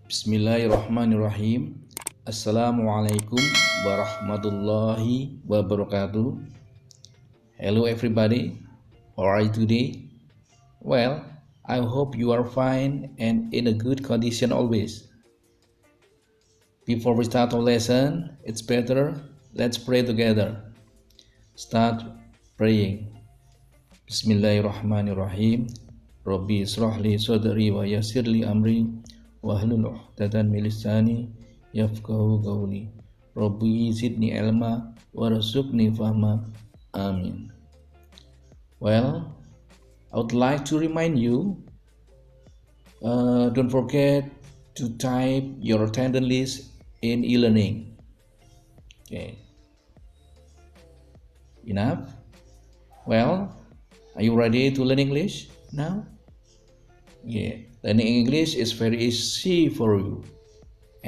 Bismillahirrahmanirrahim. Assalamualaikum warahmatullahi wabarakatuh. Hello everybody, how are you today? Well, I hope you are fine and in a good condition always. Before we start our lesson, it's better let's pray together. Start praying. Bismillahirrahmanirrahim. Rabbi israh li sadri wa yassir li amri wahlul 'uqdatam min lisani yafqahu qawli. Rabbi zidni ilma warzuqni fahma. Amin. Well, I would like to remind you, don't forget to type your attendance list in e-learning. Okay. Enough? Well, are you ready to learn English now? Yeah, learning English is very easy for you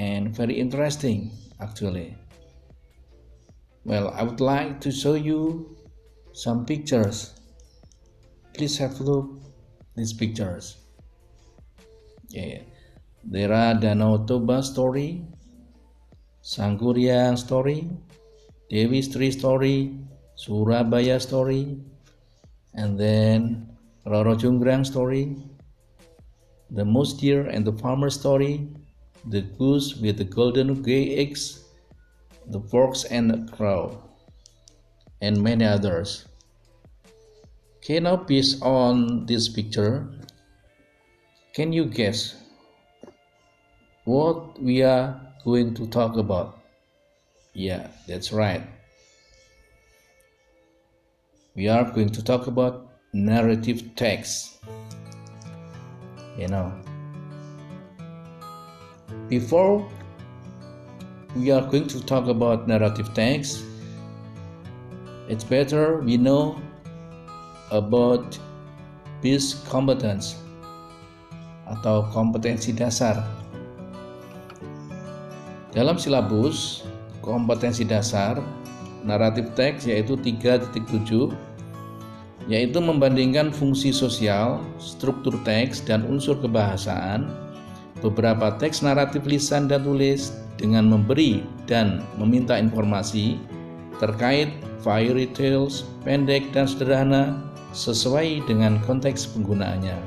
and very interesting actually. Well, I would like to show you some pictures. Please have a look these pictures. Yeah, there are Danau Toba story, Sangkuriang story, Dewi Sri story, Surabaya story, and then Roro Jonggrang story, the moose deer and the farmer story, the goose with the golden gray eggs, the fox and the crow, and many others. Okay, now based on this picture, can you guess what we are going to talk about? Yeah, that's right. We are going to talk about narrative text. Before we are going to talk about narrative text, it's better we know about basic competence atau kompetensi dasar. Dalam silabus kompetensi dasar naratif teks yaitu 3.7, yaitu membandingkan fungsi sosial, struktur teks, dan unsur kebahasaan beberapa teks naratif lisan dan tulis dengan memberi dan meminta informasi terkait fairy tales pendek dan sederhana sesuai dengan konteks penggunaannya.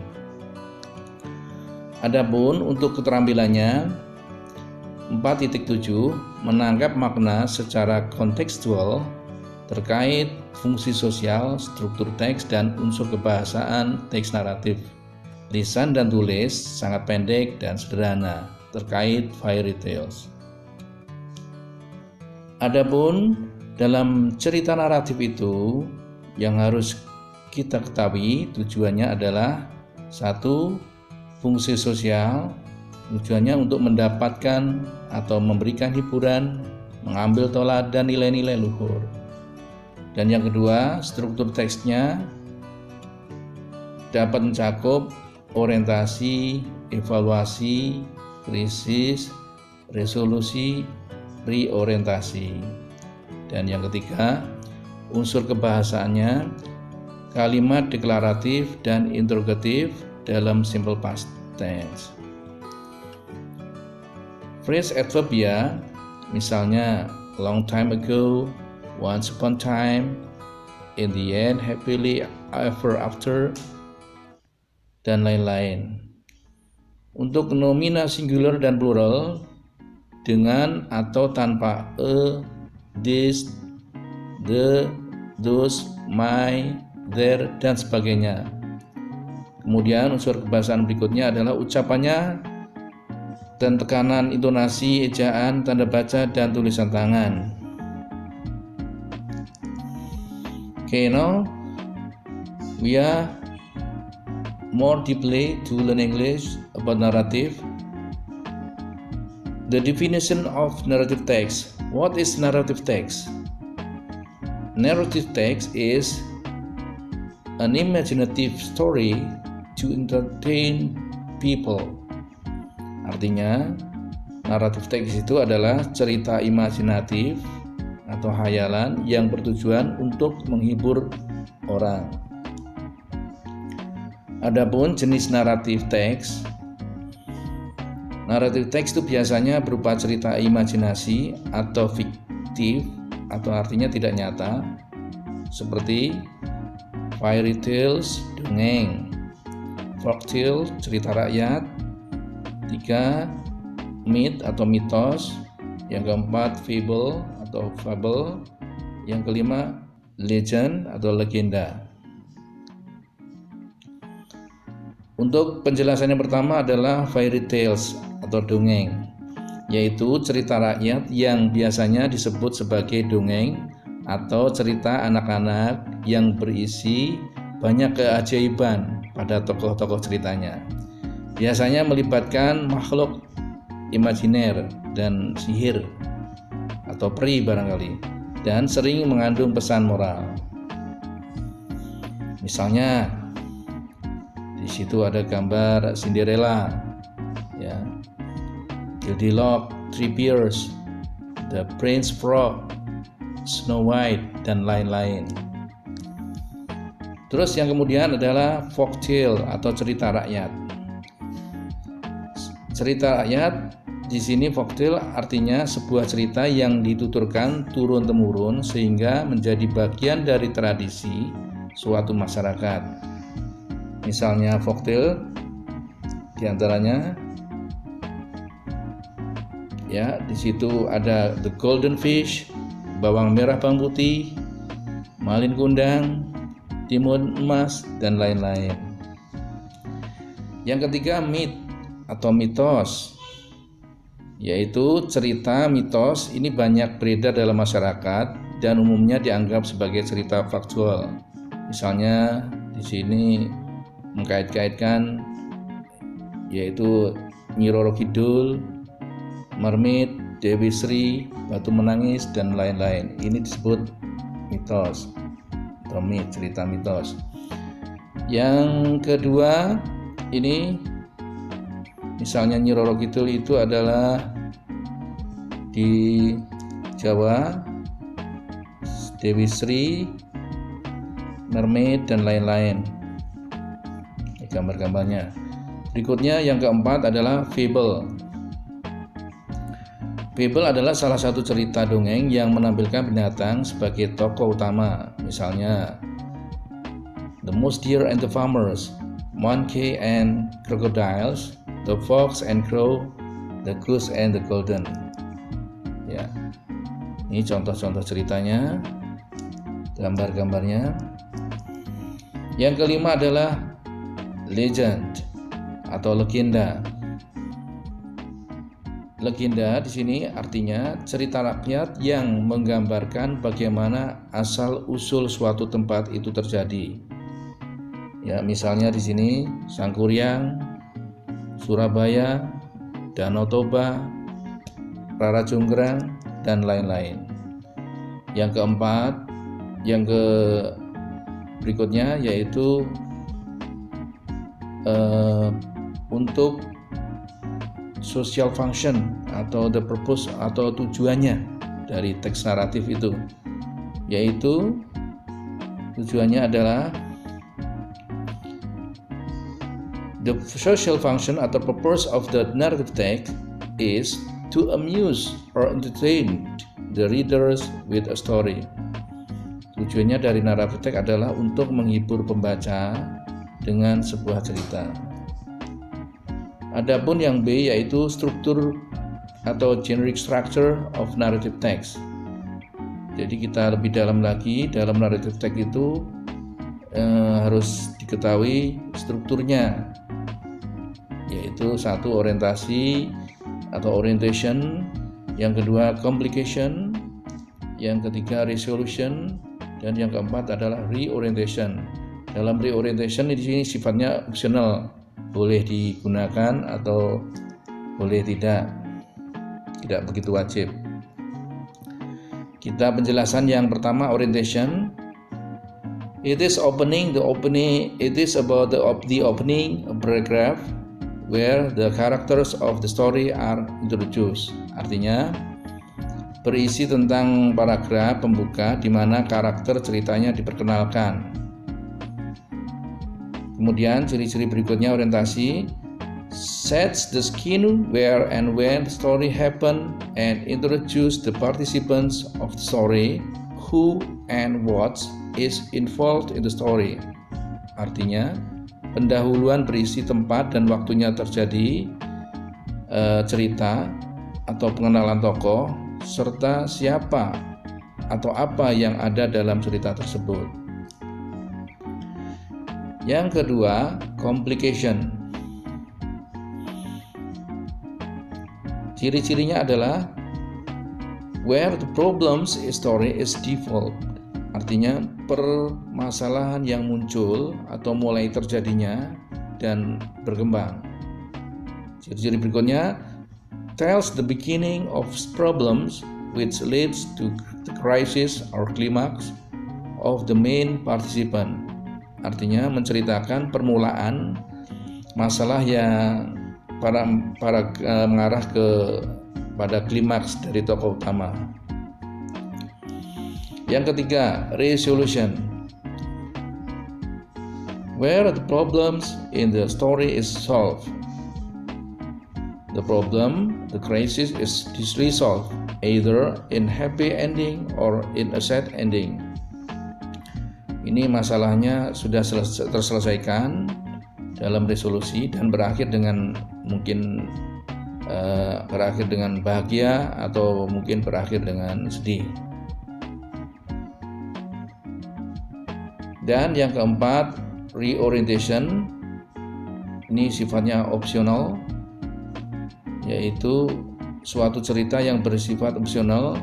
Adapun untuk keterampilannya 4.7 menangkap makna secara kontekstual terkait fungsi sosial, struktur teks, dan unsur kebahasaan teks naratif lisan dan tulis sangat pendek dan sederhana terkait fairy tales. Adapun dalam cerita naratif itu yang harus kita ketahui tujuannya adalah 1. Fungsi sosial, tujuannya untuk mendapatkan atau memberikan hiburan, mengambil teladan nilai-nilai luhur. Dan yang kedua, struktur teksnya dapat mencakup orientasi, evaluasi, krisis, resolusi, reorientasi. Dan yang ketiga, unsur kebahasaannya kalimat deklaratif dan interrogatif dalam simple past tense. Phrase adverbia, misalnya long time ago, once upon time, in the end, happily ever after, dan lain-lain. Untuk nomina singular dan plural dengan atau tanpa a, this, the, those, my, their, dan sebagainya. Kemudian unsur kebahasaan berikutnya adalah ucapannya dan tekanan intonasi, ejaan, tanda baca, dan tulisan tangan. Okay, now we are more deeply to learn English about narrative. The definition of narrative text. What is narrative text? Narrative text is an imaginative story to entertain people. Artinya, naratif teks itu adalah cerita imajinatif atau hayalan yang bertujuan untuk menghibur orang. Adapun jenis naratif teks, Narrative text itu biasanya berupa cerita imajinasi atau fiktif, atau artinya tidak nyata, seperti fairy tales, dongeng, folktale, cerita rakyat. 3. Myth atau mitos. Yang keempat, fable atau fable. Yang kelima, legend atau legenda. Untuk penjelasan yang pertama adalah fairy tales atau dongeng, yaitu cerita rakyat yang biasanya disebut sebagai dongeng atau cerita anak-anak yang berisi banyak keajaiban pada tokoh-tokoh ceritanya. Biasanya melibatkan makhluk imajiner dan sihir atau peri barangkali, dan sering mengandung pesan moral. Misalnya di situ ada gambar Cinderella, ya, Goldilocks, Three Bears, The Prince Frog, Snow White, dan lain-lain. Terus yang kemudian adalah folktale atau cerita rakyat. Cerita rakyat di sini folktale artinya sebuah cerita yang dituturkan turun-temurun sehingga menjadi bagian dari tradisi suatu masyarakat. Misalnya folktale diantaranya, ya, di situ ada The Golden Fish, Bawang Merah Bawang Putih, Malin Kundang, Timun Emas, dan lain-lain. Yang ketiga, myth atau mitos, yaitu cerita mitos ini banyak beredar dalam masyarakat dan umumnya dianggap sebagai cerita faktual. Misalnya di sini mengkait-kaitkan yaitu Nyi Roro Kidul, Mermaid, Dewi Sri, Batu Menangis, dan lain-lain. Ini disebut mitos atau myth, cerita mitos. Yang kedua, ini misalnya Nyi Roro Kidul itu adalah di Jawa, Dewi Sri, Mermaid, dan lain-lain. Gambar-gambarnya. Berikutnya yang keempat adalah fable. Fable adalah salah satu cerita dongeng yang menampilkan binatang sebagai tokoh utama. Misalnya The Mouse, Deer and the Farmers, Monkey and Crocodiles, The Fox and Crow, The Goose and the Golden. Ya, ini contoh-contoh ceritanya, gambar-gambarnya. Yang kelima adalah legend atau legenda. Legenda di sini artinya cerita rakyat yang menggambarkan bagaimana asal-usul suatu tempat itu terjadi. Ya, misalnya di sini Sangkuriang, Surabaya, Danau Toba, Rara Jonggrang, dan lain-lain. Yang keempat, yang berikutnya yaitu untuk social function atau the purpose atau tujuannya dari teks naratif itu, yaitu tujuannya adalah the social function atau purpose of the narrative text is to amuse or entertain the readers with a story. Tujuannya dari narrative text adalah untuk menghibur pembaca dengan sebuah cerita. Adapun yang B yaitu struktur atau generic structure of narrative text. Jadi kita lebih dalam lagi dalam narrative text itu harus diketahui strukturnya, yaitu satu orientasi atau orientation, yang kedua complication, yang ketiga resolution, dan yang keempat adalah reorientation. Dalam reorientation di sini sifatnya optional, boleh digunakan atau boleh tidak begitu wajib. Kita penjelasan yang pertama, orientation. It is about the opening paragraph where the characters of the story are introduced. Artinya berisi tentang paragraf pembuka di mana karakter ceritanya diperkenalkan. Kemudian ciri-ciri berikutnya orientasi. sets the scene where and when the story happen and introduce the participants of the story, who and what is involved in the story. Artinya, pendahuluan berisi tempat dan waktunya terjadi cerita atau pengenalan tokoh serta siapa atau apa yang ada dalam cerita tersebut. Yang kedua, complication. Ciri-cirinya adalah where the problems story is developed. Artinya permasalahan yang muncul atau mulai terjadinya dan berkembang. Ciri-ciri berikutnya tells the beginning of problems which leads to the crisis or climax of the main participant. Artinya menceritakan permulaan masalah yang mengarah pada klimaks dari tokoh utama. Yang ketiga, resolution. Where the problems in the story is solved. The problem, the crisis is resolved either in happy ending or in a sad ending. Ini masalahnya sudah terselesaikan dalam resolusi dan berakhir dengan berakhir dengan bahagia atau mungkin berakhir dengan sedih. Dan yang keempat, reorientation. Ini sifatnya opsional, yaitu suatu cerita yang bersifat opsional,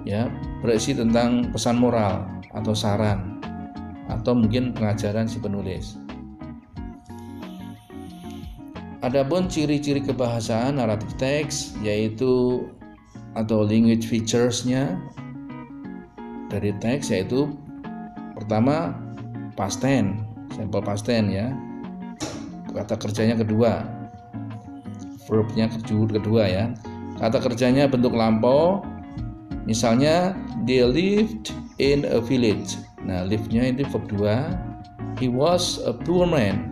ya, berisi tentang pesan moral atau saran atau mungkin pengajaran si penulis. Adapun ciri-ciri kebahasaan naratif teks yaitu atau language features-nya dari teks yaitu pertama past tense, simple past tense ya. Kata kerjanya kedua. Verbnya kedua ya. Kata kerjanya bentuk lampau. Misalnya they lived in a village. Nah, live-nya itu verb 2. He was a poor man.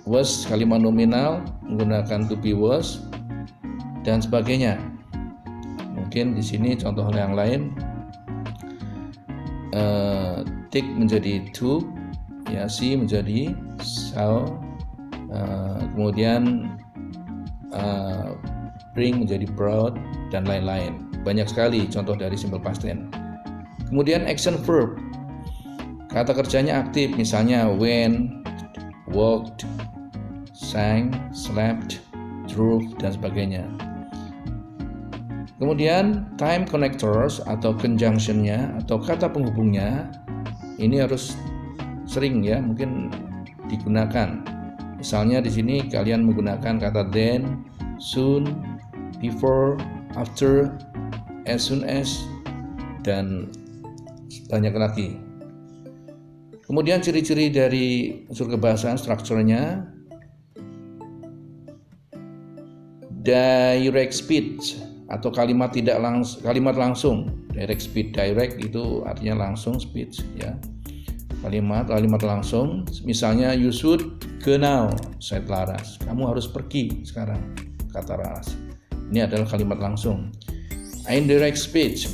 Was kalimat nominal menggunakan to be was dan sebagainya. Mungkin di sini contoh yang lain, take menjadi to, ya, see menjadi saw, kemudian bring menjadi brought dan lain-lain. Banyak sekali contoh dari simple past tense. Kemudian action verb, kata kerjanya aktif, misalnya went, walked, sang, slept, drove dan sebagainya. Kemudian time connectors atau conjunctionnya atau kata penghubungnya ini harus sering ya mungkin digunakan. Misalnya di sini kalian menggunakan kata then, soon, before, after, as soon as dan banyak lagi. Kemudian ciri-ciri dari unsur kebahasaan strukturnya, direct speech atau kalimat langsung. Direct speech, direct itu artinya langsung, speech ya. Kalimat langsung. Misalnya you should go now, said Laras. Kamu harus pergi sekarang, kata Laras. Ini adalah kalimat langsung. Indirect speech.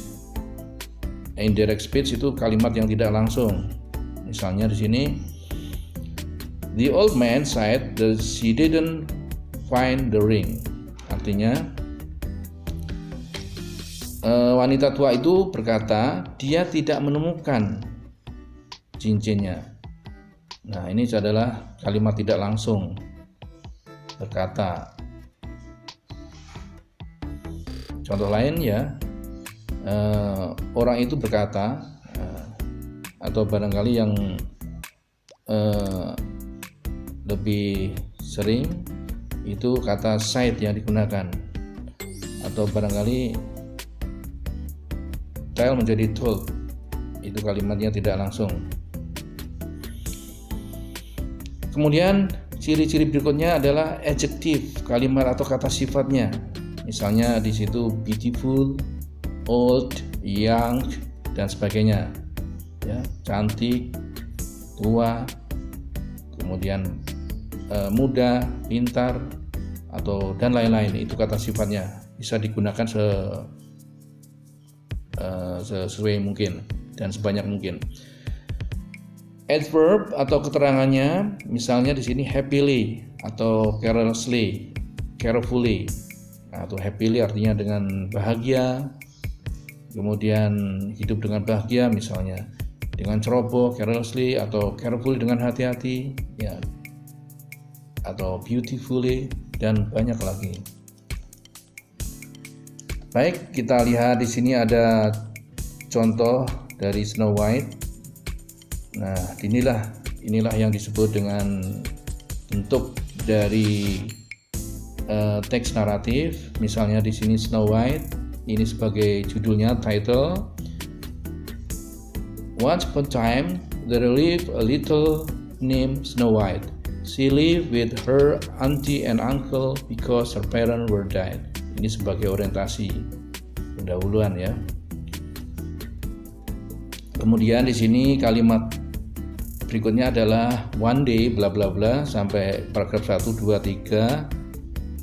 Indirect speech itu kalimat yang tidak langsung. Misalnya di sini the old man said that she didn't find the ring. Artinya wanita tua itu berkata dia tidak menemukan cincinnya. Nah, ini adalah kalimat tidak langsung berkata. Contoh lain ya, orang itu berkata, atau barangkali yang lebih sering itu kata said yang digunakan, atau barangkali tell menjadi told, itu kalimatnya tidak langsung. Kemudian ciri-ciri berikutnya adalah adjektif, kalimat atau kata sifatnya. Misalnya di situ beautiful, old, young dan sebagainya. Ya, cantik, tua, kemudian muda, pintar, atau dan lain-lain. Itu kata sifatnya, bisa digunakan sesuai mungkin dan sebanyak mungkin. Adverb atau keterangannya, misalnya di sini happily atau carelessly, carefully. Atau happily artinya dengan bahagia, kemudian hidup dengan bahagia misalnya, dengan ceroboh, carelessly, atau carefully dengan hati-hati, ya, atau beautifully, dan banyak lagi. Baik, kita lihat di sini ada contoh dari Snow White. Nah, inilah yang disebut dengan bentuk dari teks naratif. Misalnya di sini Snow White, ini sebagai judulnya, title. Once upon a time, there lived a little named Snow White. She lived with her auntie and uncle because her parents were dead. Ini sebagai orientasi pendahuluan ya. Kemudian di sini kalimat berikutnya adalah one day bla bla bla sampai paragraf 1, 2, 3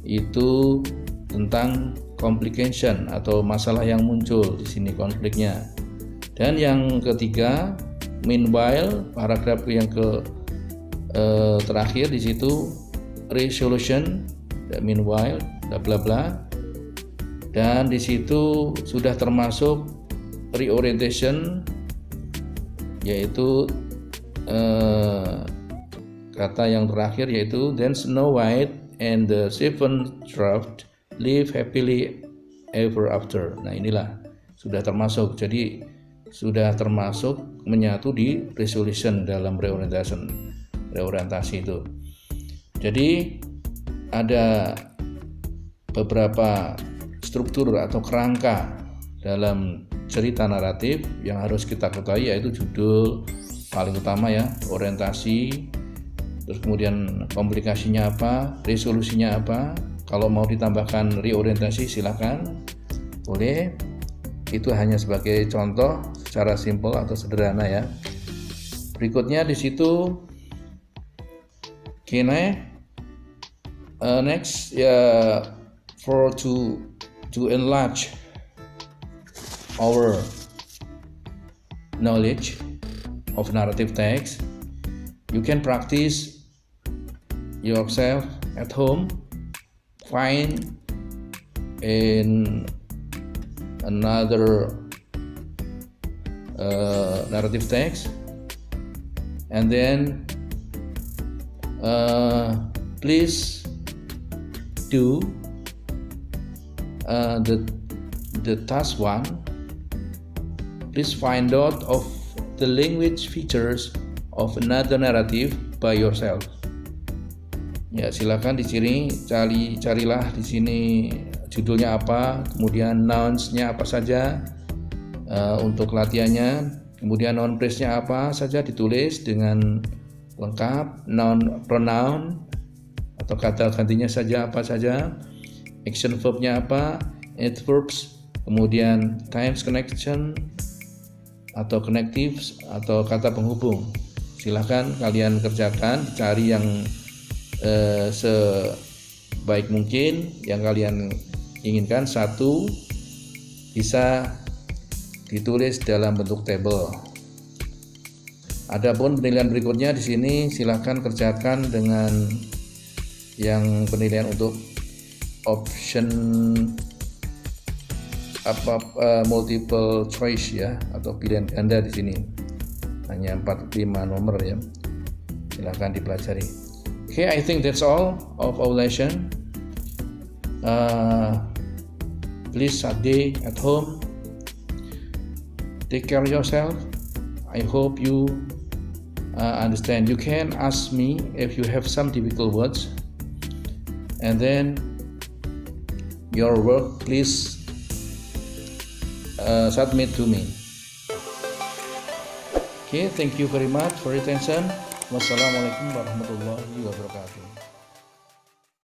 itu tentang complication atau masalah yang muncul di sini, konfliknya. Dan yang ketiga, meanwhile, paragraf yang terakhir di situ resolution, meanwhile bla bla bla. Dan di situ sudah termasuk reorientation, yaitu kata yang terakhir yaitu then Snow White and the seven dwarfs live happily ever after. Nah, inilah sudah termasuk, jadi sudah termasuk menyatu di resolution dalam reorientasi itu. Jadi ada beberapa struktur atau kerangka dalam cerita naratif yang harus kita ketahui, yaitu judul paling utama ya, orientasi, terus kemudian komplikasinya apa, resolusinya apa. Kalau mau ditambahkan reorientasi silakan, boleh. Itu hanya sebagai contoh secara simpel atau sederhana ya. Berikutnya di situ next ya, for to enlarge our knowledge of narrative text, you can practice yourself at home. Find in another narrative text, and then please do the task 1. Please find out of the language features of another narrative by yourself. Ya, silakan carilah di sini judulnya apa, kemudian nouns-nya apa saja untuk latihannya, kemudian noun phrase-nya apa saja ditulis dengan lengkap, noun pronoun atau kata gantinya saja apa saja, action verb-nya apa, adverbs, kemudian times connection atau connectives atau kata penghubung. Silahkan kalian kerjakan, cari yang sebaik mungkin yang kalian inginkan. Satu bisa ditulis dalam bentuk tabel. Adapun penilaian berikutnya di sini silahkan kerjakan dengan yang penilaian untuk option multiple choice ya, atau pilihan ganda di sini. Hanya 45 nomor ya. Silahkan dipelajari. Okay, I think that's all of our lesson. Please stay at home. Take care of yourself. I hope you understand. You can ask me if you have some difficult words. And then your work, please submit to me. Okay, thank you very much for your attention. Wassalamualaikum warahmatullahi wabarakatuh.